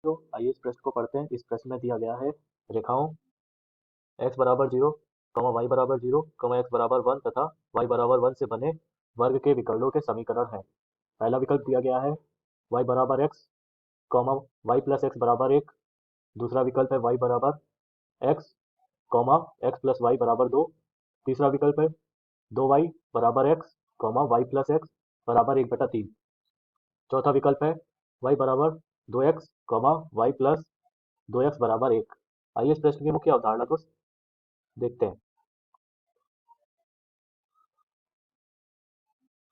तो आइए इस प्रश्न को पढ़ते हैं। इस प्रश्न में दिया गया है रेखाओं x बराबर 0, y बराबर 0, x बराबर 1 तथा y बराबर 1 से बने वर्ग के विकर्णों के समीकरण हैं। पहला विकल्प दिया गया है y बराबर x, y प्लस x बराबर 1। दूसरा विकल्प है y बराबर x, x प्लस y बराबर 2। तीसरा विकल्प है 2y बराबर x, y प्लस x बराबर 1/3। चौथा विकल्प है y बराबर 2x, y प्लस 2x बराबर 1। आइए इस प्रश्न की मुख्य अवधारणा को देखते हैं।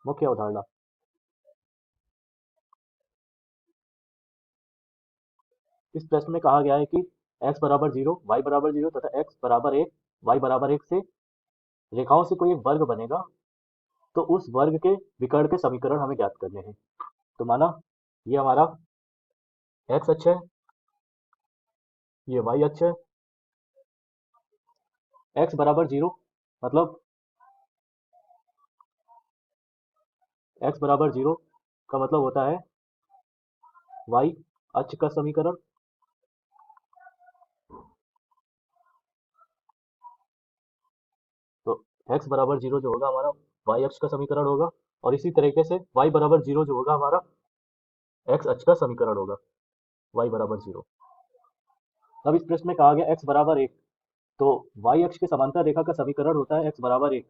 मुख्य अवधारणा, इस प्रश्न में कहा गया है कि x बराबर 0, y बराबर 0 तथा x बराबर 1, y बराबर 1 से रेखाओं से कोई एक वर्ग बनेगा, तो उस वर्ग के विकर्ण के समीकरण हमें ज्ञात करने हैं। तो माना ये हमारा x अक्ष है, ये y अक्ष है। x बराबर 0 मतलब x बराबर 0 का मतलब होता है y अक्ष का समीकरण। तो x बराबर 0 जो होगा हमारा y अक्ष का समीकरण होगा, और इसी तरीके से y बराबर 0 जो होगा हमारा x अक्ष का समीकरण होगा, y बराबर 0। अब इस प्रश्न में कहा गया x बराबर 1, तो y अक्ष के समांतर रेखा का समीकरण होता है x बराबर 1।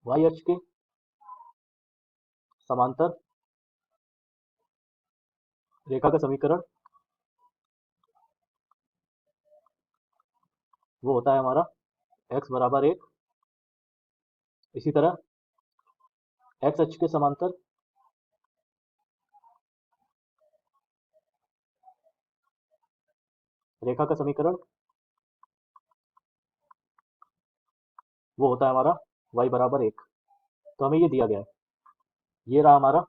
y अक्ष के समांतर रेखा का समीकरण वो होता है हमारा x बराबर 1। इसी तरह x अक्ष के समांतर रेखा का समीकरण वो होता है हमारा y बराबर 1। तो हमें ये दिया गया है, ये रहा हमारा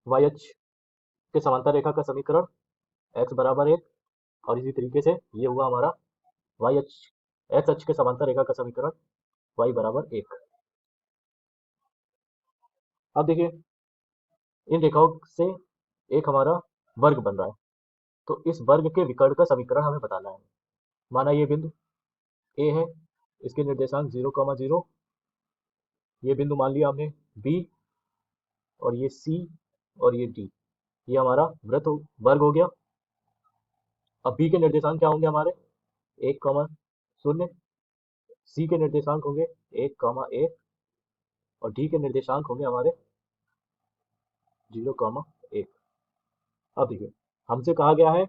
y अक्ष के समांतर रेखा का समीकरण x बराबर 1, और इसी तरीके से ये हुआ हमारा y अक्ष x अक्ष के समांतर रेखा का समीकरण y बराबर 1। अब देखिए इन रेखाओं से एक हमारा वर्ग बन रहा है, तो इस वर्ग के विकर्ण का समीकरण हमें बताना है। माना ये बिंदु a है, इसके निर्देशांक 0,0, ये बिंदु मान लिया हमने b, और ये c और ये d, ये हमारा वृत्त वर्ग हो गया। अब b के निर्देशांक क्या होंगे हमारे 1,0, c के निर्देशांक होंगे 1,1, और d के निर्देशांक होंगे हमारे 0,1। अब देखिए हमसे कहा गया है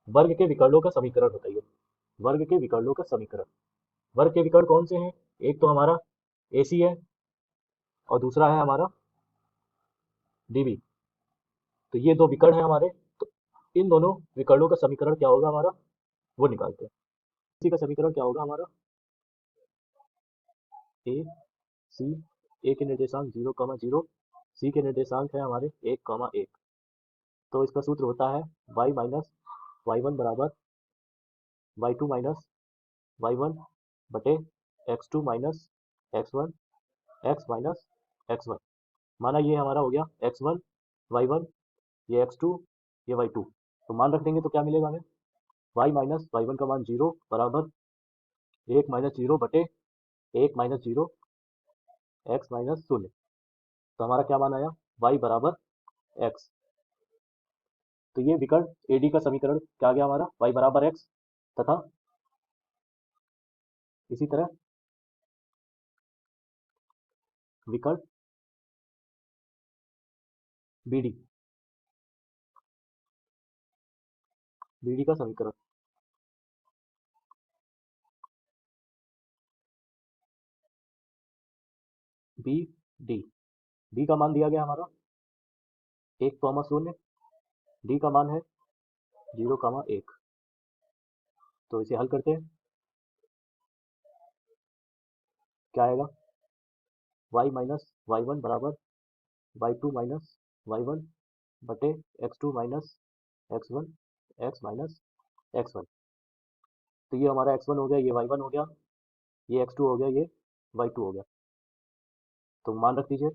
वर्ग के विकर्णों का समीकरण बताइए। वर्ग के विकर्णों का समीकरण, वर्ग के विकर्ण कौन से हैं? एक तो हमारा AC है और दूसरा है हमारा DB। तो ये दो विकर्ण है हमारे, तो इन दोनों विकर्णों का समीकरण क्या होगा हमारा, वो निकालते हैं। इसी का समीकरण क्या होगा हमारा AC, A के निर्देशांक 0,0, C के निर्देशांक है हमारे 1,1। तो इसका सूत्र होता है y माइनस y1 बराबर y2 माइनस y1 बटे x2 minus x1, x minus x1। माना ये हमारा हो गया x1 y1, ये x2, ये y2। तो मान रख देंगे तो क्या मिलेगा हमें, y माइनस y1 का मान 0 बराबर 1 माइनस 0 बटे 1 माइनस 0, x माइनस 0। तो हमारा क्या मान आया, y बराबर x। तो ये विकर्ण AD का समीकरण क्या गया हमारा, y बराबर x, तथा इसी तरह विकर्ण BD, BD का समीकरण BD, B का मान दिया गया हमारा 1,0, D का मान है 0,1। तो इसे हल करते हैं, क्या आएगा, y माइनस y1 बराबर y2 माइनस y1 बटे x2 minus x1, x minus x1। तो ये हमारा x1 हो गया, ये y1 हो गया, ये x2 हो गया, ये y2 हो गया। तो मान रख दीजिए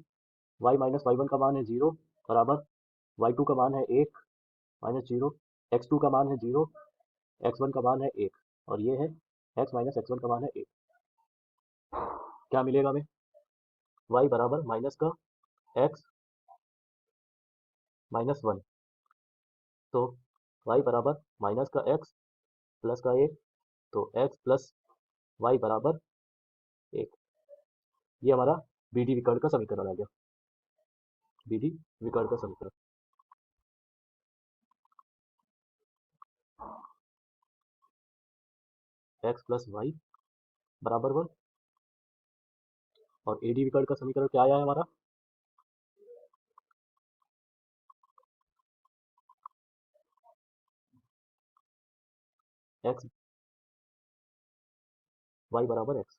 y माइनस वाई वन का मान है 0 बराबर y2 का मान है 1 माइनस 0, x2 का मान है 0, x1 का मान है 1 और ये है x माइनस x1 का मान है 1। क्या मिलेगा हमें? y बराबर माइनस का x माइनस 1, तो y बराबर माइनस का x प्लस का 1, तो x प्लस y बराबर 1। ये हमारा बीडी विकर्ण का समीकरण आ गया, बीडी विकर्ण का समीकरण। x प्लस वाई बराबर 1 और एडी विकर्ण का समीकरण क्या आया है हमारा? x y बराबर x।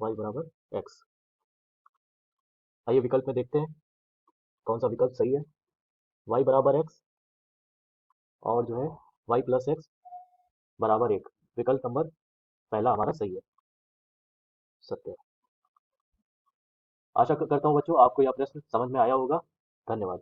y बराबर x। आइए विकल्प में देखते हैं कौन सा विकल्प सही है। y बराबर x और जो है y प्लस एक्स बराबर 1, विकल्प नंबर पहला हमारा सही है, सत्य है। आशा करता हूँ बच्चों आपको यह प्रश्न समझ में आया होगा। धन्यवाद।